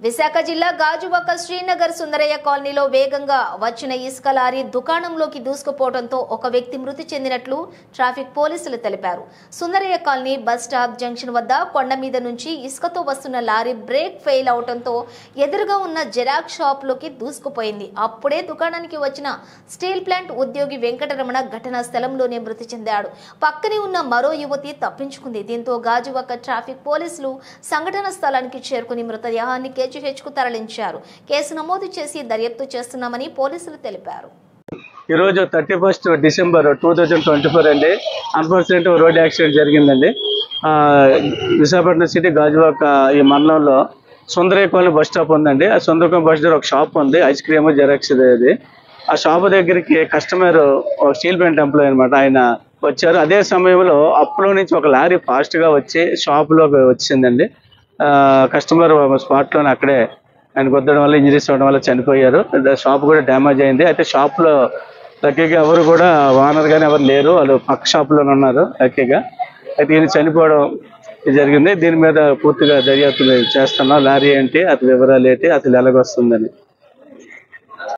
విశాఖ జిల్లా గాజువాక శ్రీనగర్ సుందరయ్య కాలనీలో వేగంగా వచ్చిన ఇసుక లారీ దుకాణంలోకి దూసుకుపోవడంతో ఒక వ్యక్తి మృతి చెందినట్లు ట్రాఫిక్ పోలీసులు తెలిపారు. Sundarayya colony bus stop junction వద్ద కొండ మీద నుంచి ఇసుకతో వస్తున్న లారీ బ్రేక్ ఫెయిల్ అవడంతో ఎదురుగా ఉన్న జెరాక్స్ షాప్ లోకి దూసుకుపోయింది. అప్పుడే దుకాణానికి వచ్చిన స్టీల్ ప్లాంట్ ఉద్యోగి వెంకటరమణ ఘటనా స్థలంలోనే మృతి చెందాడు. పక్కనే ఉన్న మరో యువతి తప్పించుకుంది. దీంతో గాజువాక ట్రాఫిక్ పోలీసులు సంఘటన స్థలానికి చేరుకుని మృతదేహాన్ని కేజీహెచ్కు తరలించారు. కేసు నమోదు చేసి దర్యాప్తు చేస్తున్నామని పోలీసులు తెలిపారు. ఈ రోజు 31 డిసెంబర్ 2024 అండి అన్ఫార్చునేట్ రోడ్ యాక్సిడెంట్ జరిగిందండి. విశాఖపట్నం సిటీ గాజువాక ఈ మండలంలో సుందరయ్య కాలనీ బస్ స్టాప్ ఉందండి. ఆ సుందరయ్య బస్ దగ్గర ఒక షాప్ ఉంది, ఐస్ క్రీమ్ జెరాక్స్ అది. ఆ షాప్ దగ్గరికి కస్టమర్ స్టీల్ ప్లాంట్ ఎంప్లాయీ అనమాట, ఆయన వచ్చారు. అదే సమయంలో అప్పులో నుంచి ఒక లారీ ఫాస్ట్గా వచ్చి షాప్లోకి వచ్చిందండి. కస్టమర్ స్పాట్లోనే అక్కడే ఆయన గుద్దడం వల్ల ఇంజరీస్ అవ్వడం వల్ల చనిపోయారు. షాప్ కూడా డ్యామేజ్ అయింది. అయితే షాప్లో లక్కీగా ఎవరు కూడా ఓనర్ కానీ ఎవరు లేరు, వాళ్ళు పక్క షాప్లోనే ఉన్నారు లక్కీగా. అయితే ఈయన చనిపోవడం జరిగింది. దీని మీద పూర్తిగా దర్యాప్తు చేస్తున్నాం. లారీ ఏంటి, అతని వివరాలు ఏంటి, అతను ఎలాగొస్తుందని.